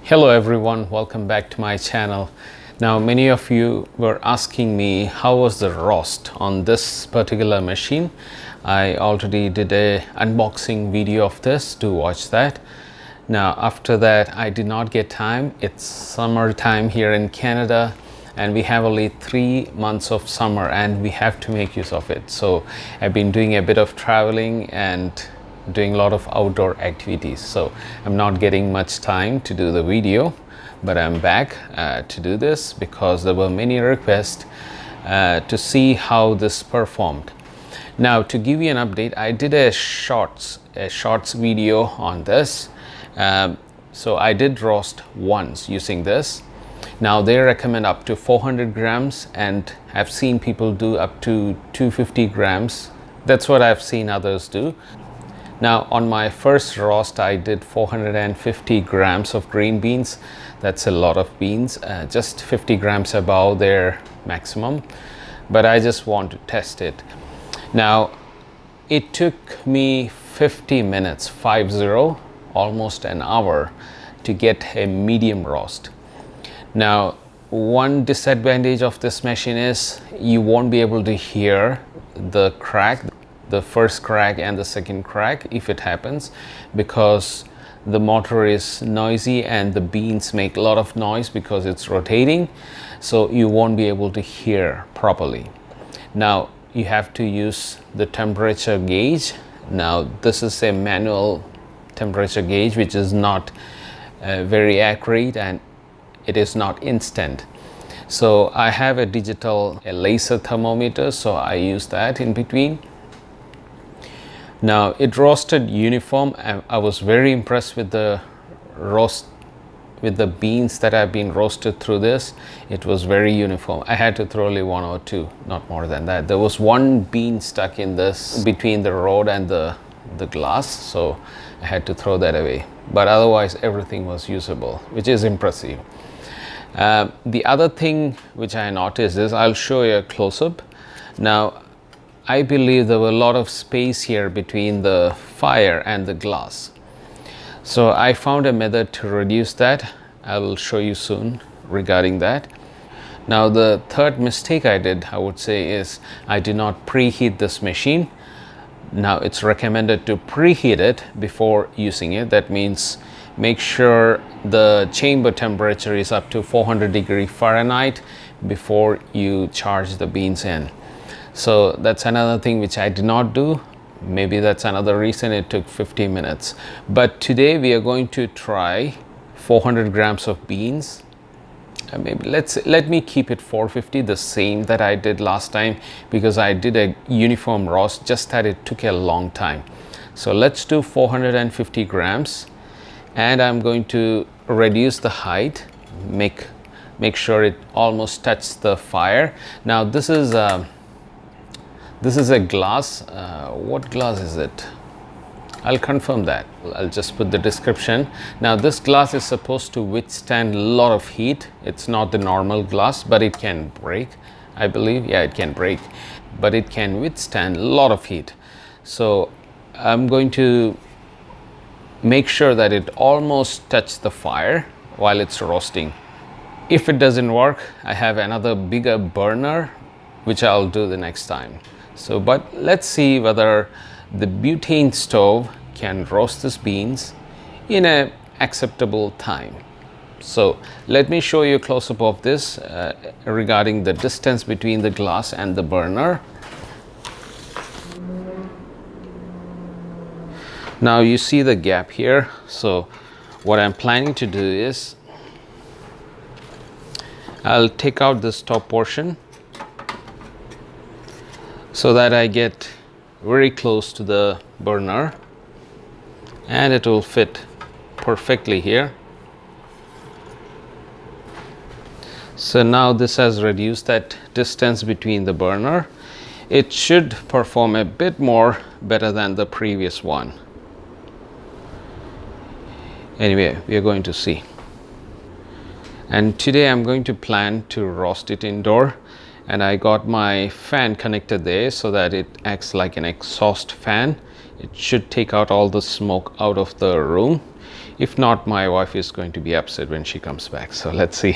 Hello everyone, welcome back to my channel. Now many of you were asking me how was the roast on this particular machine. I already did a unboxing video of this, do watch that. Now after that I did not get time. It's summer time here in Canada and we have only 3 months of summer and we have to make use of it. So I've been doing a bit of traveling and doing a lot of outdoor activities, so I'm not getting much time to do the video, but I'm back to do this because there were many requests to see how this performed. Now to give you an update, I did a shorts video on this. So I did roast once using this. Now they recommend up to 400 grams and I've seen people do up to 250 grams. That's what I've seen others do. Now on my first roast I did 450 grams of green beans. That's a lot of beans, just 50 grams above their maximum, but I just want to test it. Now it took me 50 minutes, 50, almost an hour to get a medium roast. Now one disadvantage of this machine is you won't be able to hear the crack, the first crack and the second crack if it happens, because the motor is noisy and the beans make a lot of noise because it's rotating, so you won't be able to hear properly. Now you have to use the temperature gauge. Now this is a manual temperature gauge which is not very accurate and it is not instant. So I have a digital laser thermometer, so I use that in between. Now it roasted uniform. I was very impressed with the roast, with the beans that have been roasted through this. It was very uniform. I had to throw only one or two, not more than that. There was one bean stuck in this between the rod and the glass, so I had to throw that away. But otherwise everything was usable, which is impressive. The other thing which I noticed is, I'll show you a close-up. Now I believe there were a lot of space here between the fire and the glass. So I found a method to reduce that. I will show you soon regarding that. Now the third mistake I did, I would say, is I did not preheat this machine. Now it's recommended to preheat it before using it. That means make sure the chamber temperature is up to 400 degrees Fahrenheit before you charge the beans in. So that's another thing which I did not do. Maybe that's another reason it took 50 minutes. But today we are going to try 400 grams of beans. Maybe let me keep it 450, the same that I did last time, because I did a uniform roast, just that it took a long time. So let's do 450 grams and I'm going to reduce the height, make sure it almost touches the fire. Now this is a glass. What glass is it? I'll confirm that. I'll just put the description. Now this glass is supposed to withstand a lot of heat. It's not the normal glass, but it can break, I believe. Yeah, it can break, but it can withstand a lot of heat. So I'm going to make sure that it almost touches the fire while it's roasting. If it doesn't work, I have another bigger burner, which I'll do the next time. So, but let's see whether the butane stove can roast these beans in an acceptable time. So let me show you a close-up of this regarding the distance between the glass and the burner. Now you see the gap here. So what I'm planning to do is I'll take out this top portion so that I get very close to the burner and it will fit perfectly here. So now this has reduced that distance between the burner. It should perform a bit more better than the previous one. Anyway, we are going to see. And today I'm going to plan to roast it indoor. And I got my fan connected there so that it acts like an exhaust fan. It should take out all the smoke out of the room. If not, my wife is going to be upset when she comes back. So let's see.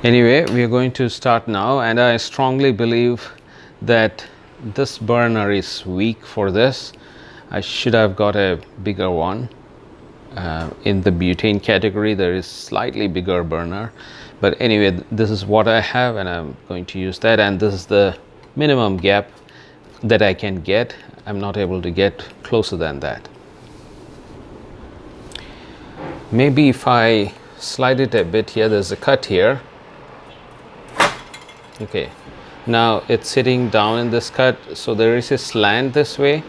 Anyway, we are going to start now, and I strongly believe that this burner is weak for this. I should have got a bigger one. In the butane category, there is slightly bigger burner, but anyway, this is what I have, and I'm going to use that. And this is the minimum gap that I can get. I'm not able to get closer than that. Maybe if I slide it a bit here, there's a cut here. Okay, now it's sitting down in this cut, so there is a slant this way,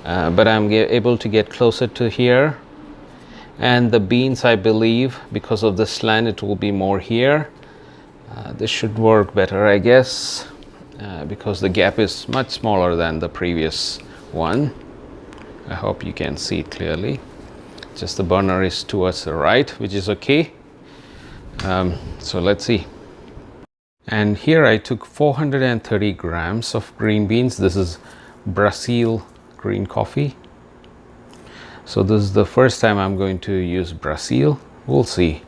but I'm able to get closer to here. And the beans, I believe, because of the slant, it will be more here. This should work better, I guess, because the gap is much smaller than the previous one. I hope you can see it clearly. Just the burner is towards the right, which is okay. So let's see. And here I took 430 grams of green beans. This is Breville green coffee. So this is the first time I'm going to use Breville. We'll see.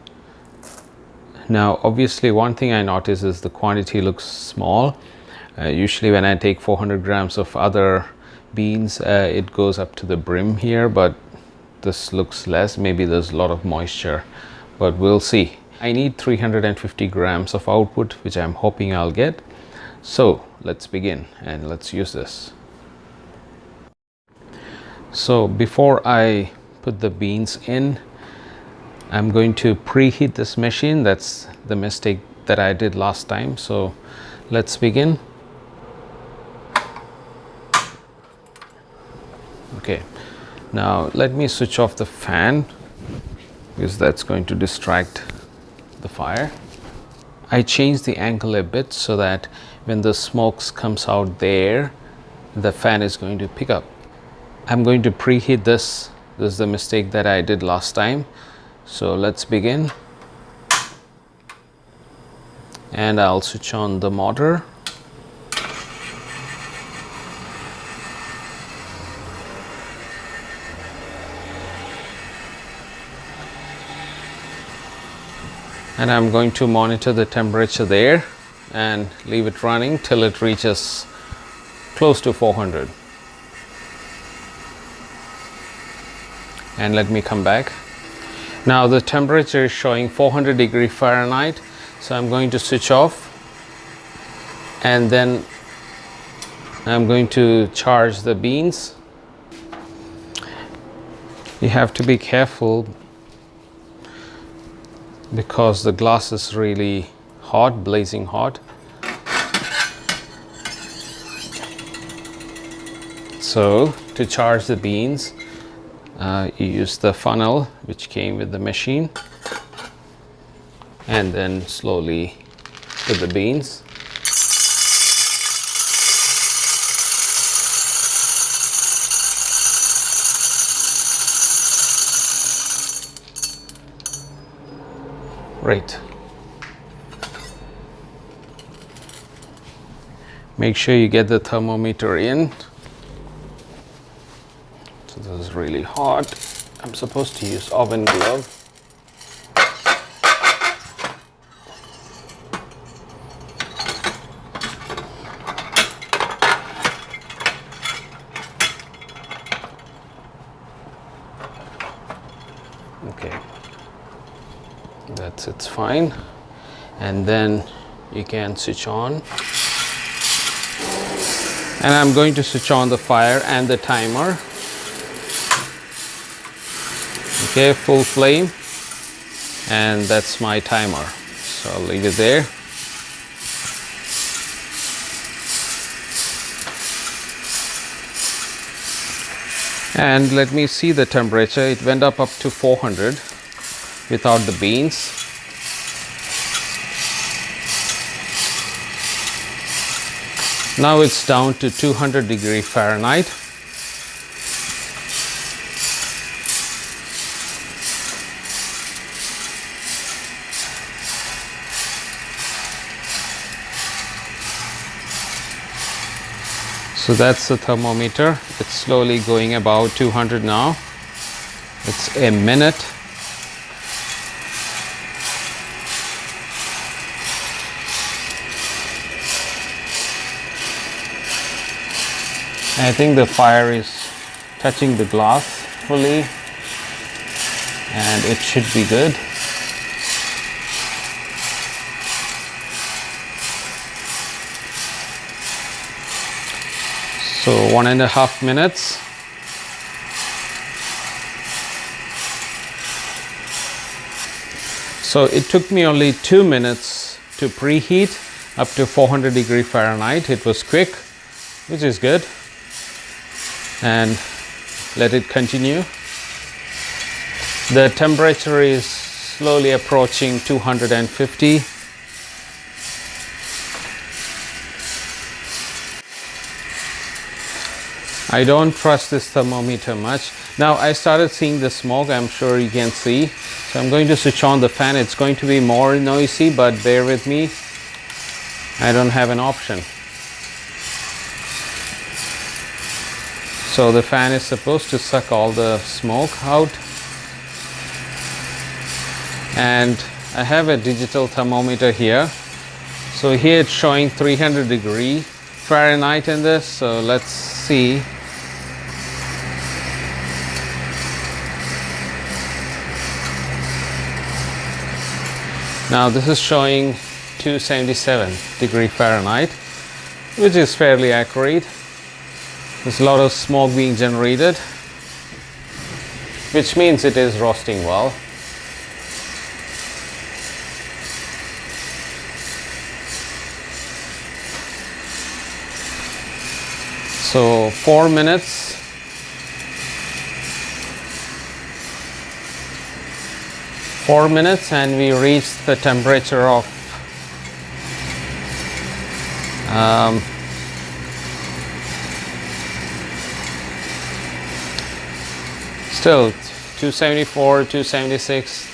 Now, obviously, one thing I notice is the quantity looks small. Usually when I take 400 grams of other beans, it goes up to the brim here, but this looks less. Maybe there's a lot of moisture, but we'll see. I need 350 grams of output, which I'm hoping I'll get. So let's begin and let's use this. So before I put the beans in, I'm going to preheat this machine. That's the mistake that I did last time. So let's begin. Okay, now let me switch off the fan because that's going to distract the fire. I changed the angle a bit so that when the smokes comes out there, the fan is going to pick up. I'm going to preheat this. This is the mistake that I did last time. So let's begin. And I'll switch on the motor. And I'm going to monitor the temperature there and leave it running till it reaches close to 400. And let me come back. Now the temperature is showing 400 degrees Fahrenheit. So I'm going to switch off, and then I'm going to charge the beans. You have to be careful because the glass is really hot, blazing hot. So to charge the beans, you use the funnel which came with the machine, and then slowly put the beans. Right. Make sure you get the thermometer in. So this is really hot. I'm supposed to use oven glove. Okay. It's fine, and then you can switch on, and I'm going to switch on the fire and the timer. Okay, full flame, and that's my timer, so I'll leave it there. And let me see the temperature. It went up to 400 without the beans. Now it's down to 200 degrees Fahrenheit. So that's the thermometer. It's slowly going about 200 now. It's a minute. I think the fire is touching the glass fully, and it should be good. So 1.5 minutes. So it took me only 2 minutes to preheat up to 400 degree Fahrenheit. It was quick, which is good. And let it continue. The temperature is slowly approaching 250. I don't trust this thermometer much. Now I started seeing the smoke, I'm sure you can see. So I'm going to switch on the fan. It's going to be more noisy, but bear with me. I don't have an option. So the fan is supposed to suck all the smoke out. And I have a digital thermometer here. So here it's showing 300 degree Fahrenheit in this. So let's see. Now this is showing 277 degree Fahrenheit, which is fairly accurate. There's a lot of smoke being generated, which means it is roasting well. So 4 minutes. 4 minutes and we reached the temperature of still 274, 276.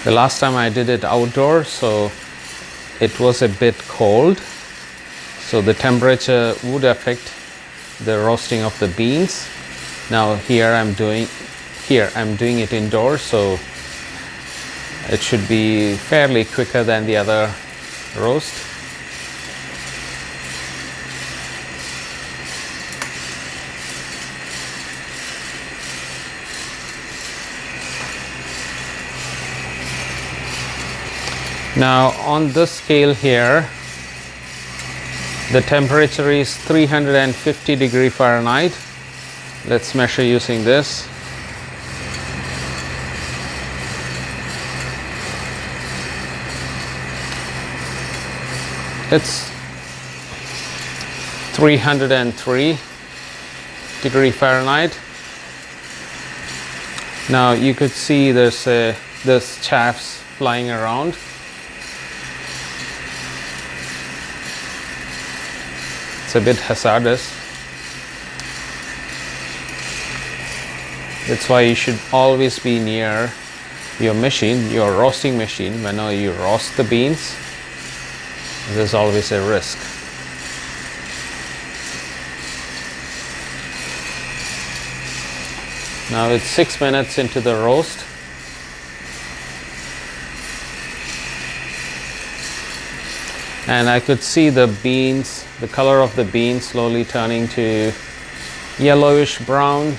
The last time I did it outdoors, so it was a bit cold, so the temperature would affect the roasting of the beans. Now here I'm doing it indoors, so it should be fairly quicker than the other roast. Now on this scale here, the temperature is 350 degree Fahrenheit. Let's measure using this. It's 303 degree Fahrenheit. Now you could see there's chaffs flying around. It's a bit hazardous. That's why you should always be near your machine, your roasting machine, when you roast the beans. There's always a risk. Now it's 6 minutes into the roast. And I could see the beans, the color of the beans slowly turning to yellowish brown.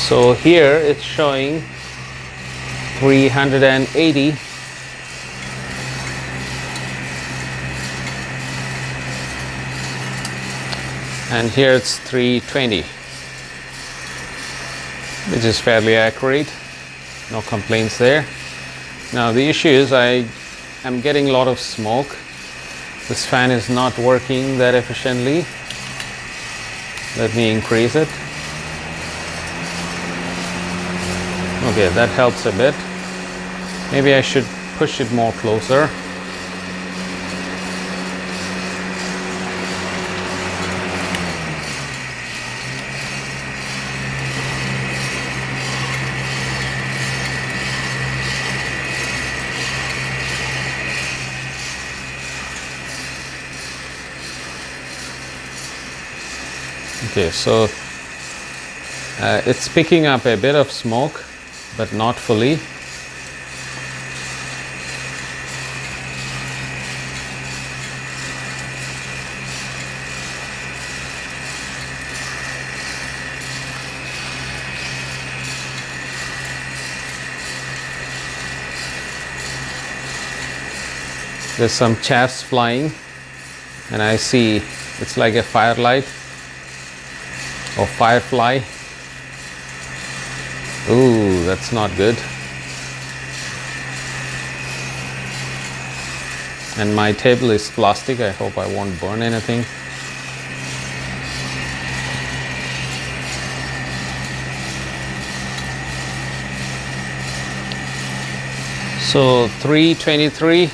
So here it's showing 380. And here it's 320. which is fairly accurate. No complaints there. Now the issue is I am getting a lot of smoke. This fan is not working that efficiently. Let me increase it. Okay, that helps a bit. Maybe I should push it more closer. Okay, so it's picking up a bit of smoke, but not fully. There's some chaffs flying, and I see it's like a firelight or firefly. Ooh, that's not good. And my table is plastic. I hope I won't burn anything. So 3:23,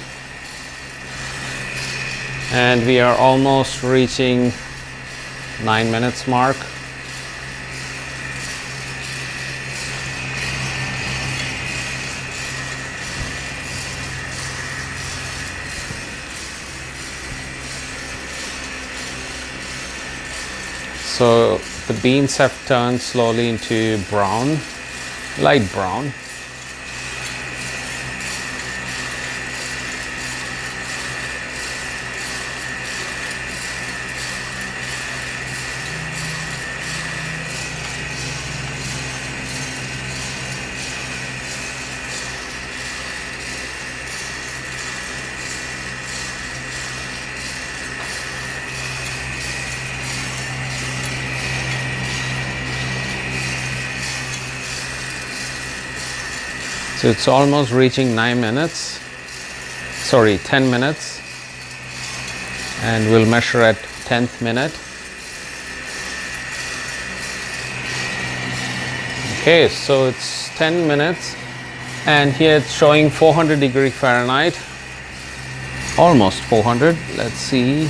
and we are almost reaching 9 minutes mark. So the beans have turned slowly into brown, light brown. So it's almost reaching 9 minutes, sorry, 10 minutes, and we'll measure at 10th minute. Okay, so it's 10 minutes, and here it's showing 400 degree Fahrenheit, almost 400. Let's see.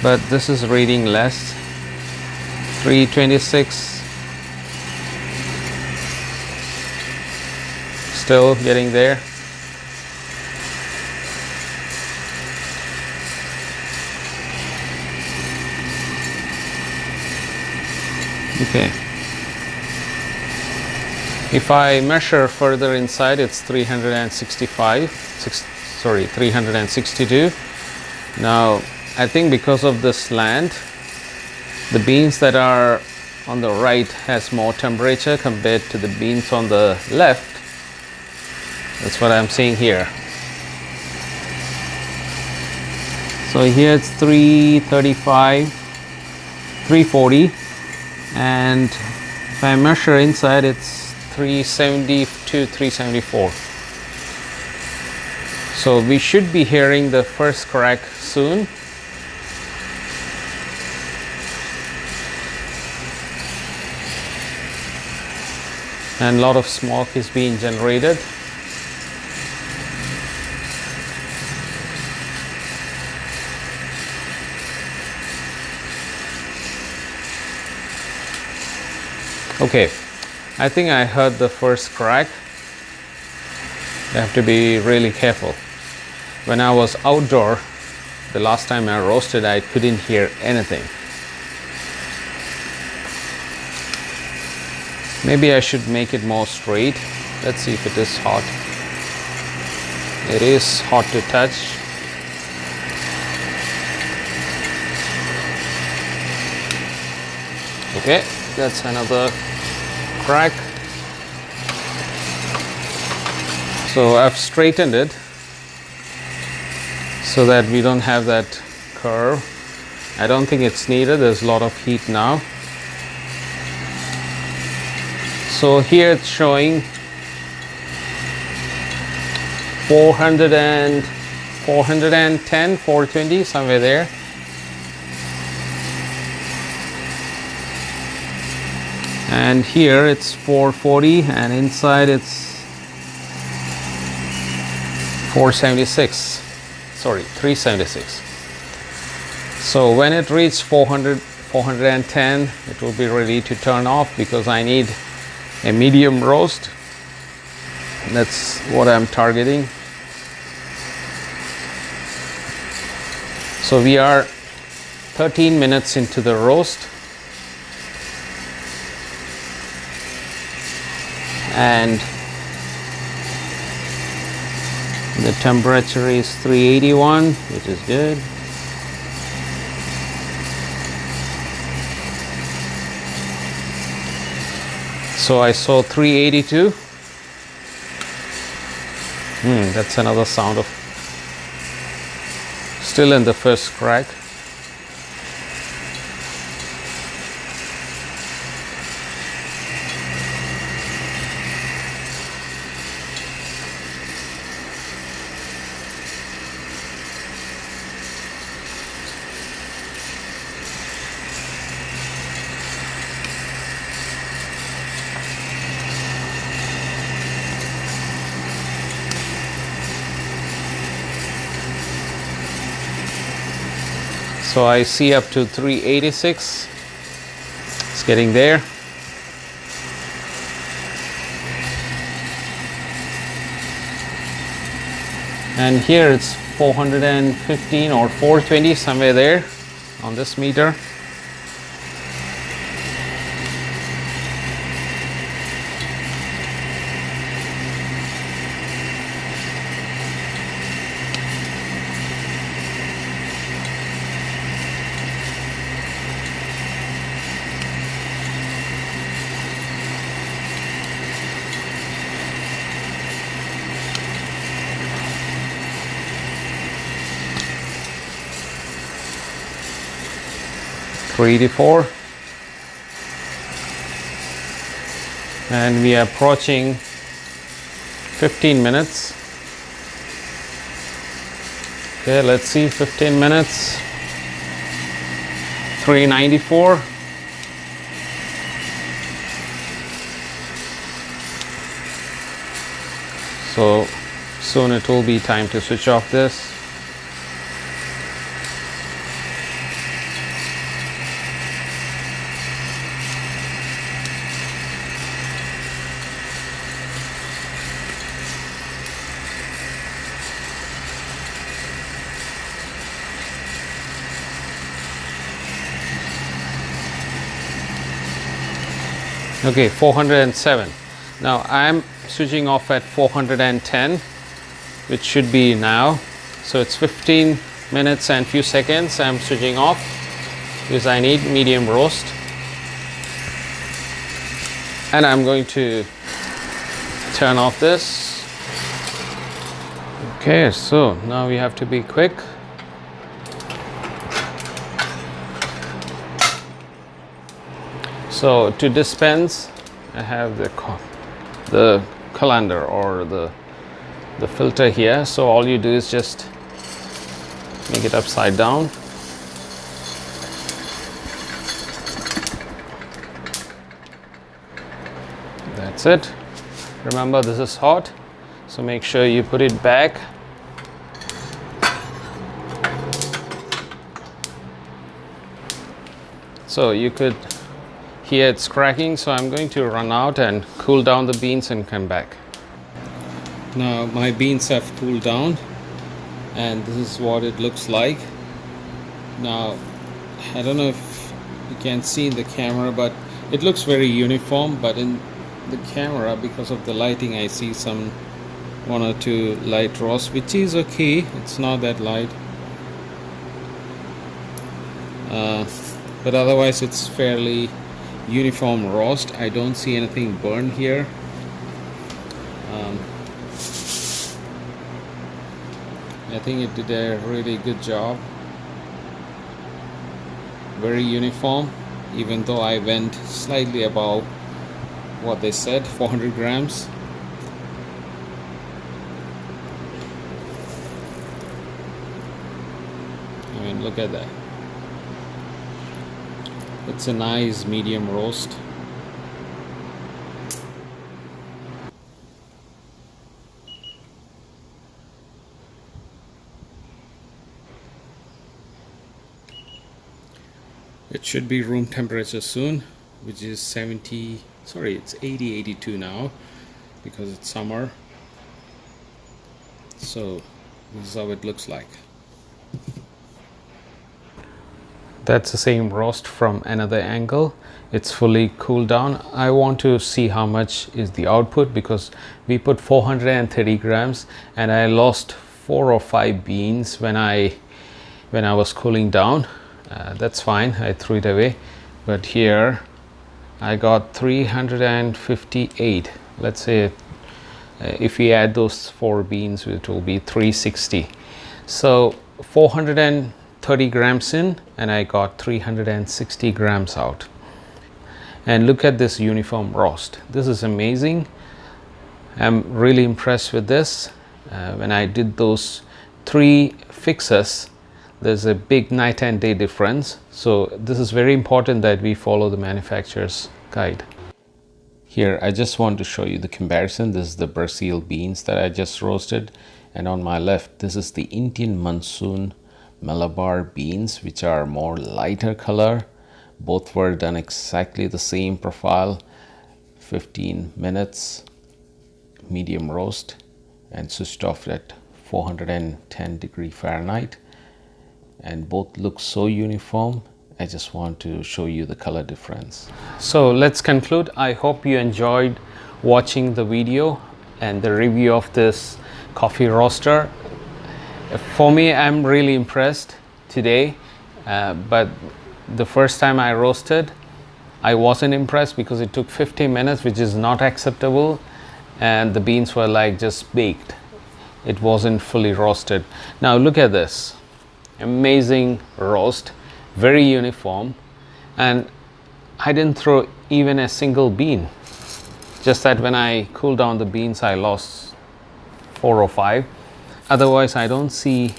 But this is reading less. 326. Still getting there. Okay. If I measure further inside, it's 362. Now I think because of the slant, the beans that are on the right has more temperature compared to the beans on the left. That's what I'm seeing here. So here it's 335, 340, and if I measure inside, it's 370 to 374. So we should be hearing the first crack soon. And a lot of smoke is being generated. Okay, I think I heard the first crack. You have to be really careful. When I was outdoor, the last time I roasted, I couldn't hear anything. Maybe I should make it more straight. Let's see if it is hot. It is hot to touch. Okay, that's another crack. So I've straightened it so that we don't have that curve. I don't think it's needed. There's a lot of heat now. So here it's showing 410, 420, somewhere there. And here it's 440, and inside it's 476. Sorry, 376. So when it reaches 410, it will be ready to turn off, because I need a medium roast. That's what I'm targeting. So we are 13 minutes into the roast, and the temperature is 381, which is good. So I saw 382. That's another sound of still in the first crack. So I see up to 386. It's getting there. And here it's 415 or 420, somewhere there on this meter. .384, and we are approaching 15 minutes. Okay, let's see, 15 minutes. 394. So soon it will be time to switch off this. Okay, 407. Now I'm switching off at 410, which should be now. So it's 15 minutes and few seconds. I'm switching off because I need medium roast. And I'm going to turn off this. Okay, so now we have to be quick. So to dispense, I have the colander or the filter here. So all you do is just make it upside down. That's it. Remember, this is hot, so make sure you put it back. So you could hear it's cracking, so I'm going to run out and cool down the beans and come back. Now my beans have cooled down, and this is what it looks like. Now I don't know if you can see in the camera, but it looks very uniform, but in the camera, because of the lighting, I see some one or two light roast, which is okay. It's not that light, but otherwise it's fairly uniform roast. I don't see anything burned here. I think it did a really good job. very uniform, even though I went slightly above what they said, 400 grams. I mean, look at that. It's a nice medium roast. It should be room temperature soon, which is 70, sorry, it's 80, 82 now because it's summer. So this is how it looks like. That's the same roast from another angle. It's fully cooled down. I want to see how much is the output because we put 430 grams and I lost 4 or 5 beans when I was cooling down. That's fine, I threw it away. But here I got 358. Let's say if we add those 4 beans, it will be 360. So 430 grams in and I got 360 grams out. And look at this uniform roast. This is amazing. I'm really impressed with this. When I did those 3 fixes, there's a big night and day difference. So this is very important that we follow the manufacturer's guide. Here I just want to show you the comparison. This is the Brazil beans that I just roasted, and on my left this is the Indian monsoon Malabar beans, which are more lighter color. Both were done exactly the same profile, 15 minutes medium roast and switched off at 410 degree Fahrenheit. And both look so uniform. I just want to show you the color difference. So let's conclude. I hope you enjoyed watching the video and the review of this coffee roaster. For me, I'm really impressed today, but the first time I roasted, I wasn't impressed because it took 50 minutes, which is not acceptable, and the beans were like just baked. It wasn't fully roasted. Now look at this. Amazing roast, very uniform, and I didn't throw even a single bean. Just that when I cooled down the beans, I lost 4 or 5. Otherwise, I don't see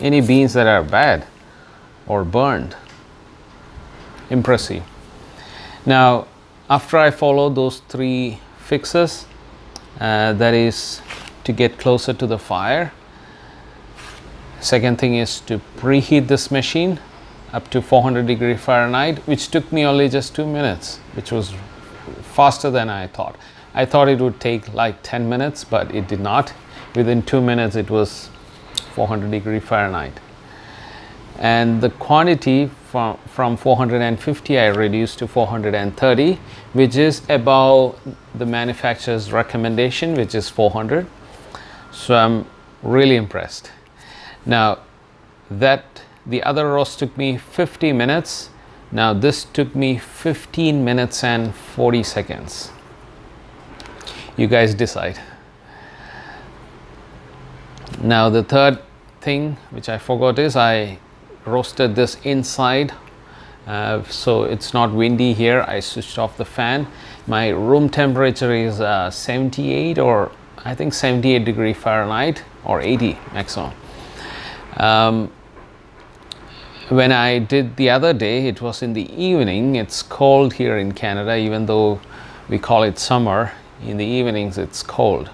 any beans that are bad or burned. Impressive. Now, after I followed those 3 fixes, that is to get closer to the fire. Second thing is to preheat this machine up to 400 degree Fahrenheit, which took me only just 2 minutes, which was faster than I thought. I thought it would take like 10 minutes, but it did not. Within 2 minutes, it was 400 degree Fahrenheit. And the quantity from 450, I reduced to 430, which is above the manufacturer's recommendation, which is 400. So I'm really impressed. Now the other roast took me 50 minutes. Now this took me 15 minutes and 40 seconds. You guys decide. Now the third thing which I forgot is I roasted this inside, so it's not windy here. I switched off the fan. My room temperature is 78 or I think 78 degree Fahrenheit or 80 maximum. When I did the other day, it was in the evening. It's cold here in Canada, even though we call it summer. In the evenings it's cold,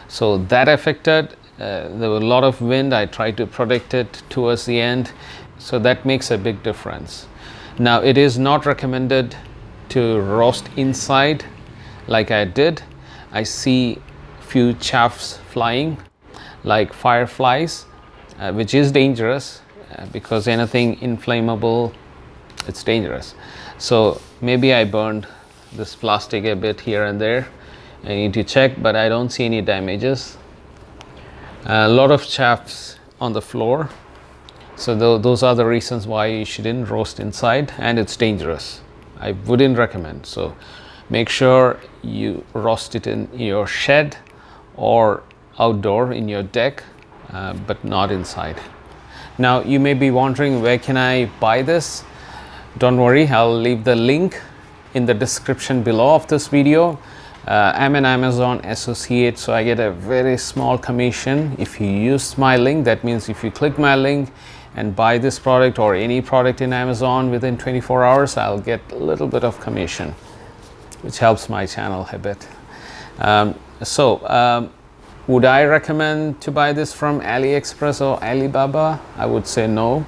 so that affected. There was a lot of wind. I tried to protect it towards the end, so that makes a big difference. Now it is not recommended to roast inside like I did. I see few chaffs flying like fireflies, which is dangerous because anything inflammable, it's dangerous. So maybe I burned this plastic a bit here and there. I need to check, but I don't see any damages. A lot of chaffs on the floor, so those are the reasons why you shouldn't roast inside, and it's dangerous. I wouldn't recommend. So make sure you roast it in your shed or outdoor in your deck, but not inside. Now you may be wondering, where can I buy this? Don't worry, I'll leave the link in the description below of this video. I'm an Amazon associate, so I get a very small commission if you use my link. That means if you click my link and buy this product or any product in Amazon within 24 hours, I'll get a little bit of commission, which helps my channel a bit. Would I recommend to buy this from AliExpress or Alibaba? I would say no,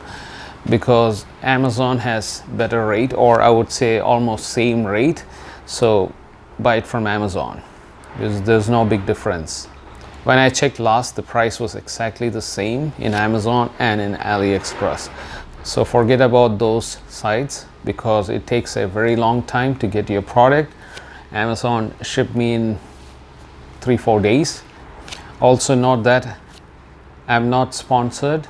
because Amazon has better rate, or I would say almost same rate. So buy it from Amazon, because there's no big difference. When I checked last, the price was exactly the same in Amazon and in AliExpress. So forget about those sites, because it takes a very long time to get your product. Amazon shipped me in 3-4 days. Also note that I'm not sponsored.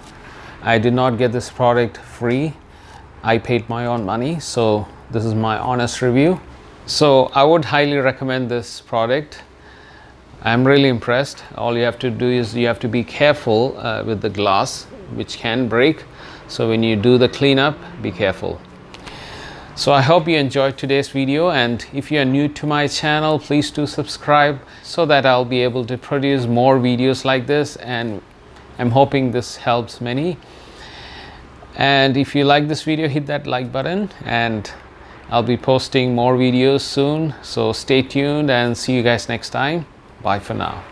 I did not get this product free. I paid my own money, so this is my honest review. So I would highly recommend this product. I'm really impressed. All you have to do is you have to be careful with the glass, which can break. So when you do the cleanup, be careful. So I hope you enjoyed today's video, and if you are new to my channel, please do subscribe so that I'll be able to produce more videos like this, and I'm hoping this helps many. And if you like this video, hit that like button, and I'll be posting more videos soon. So stay tuned and see you guys next time. Bye for now.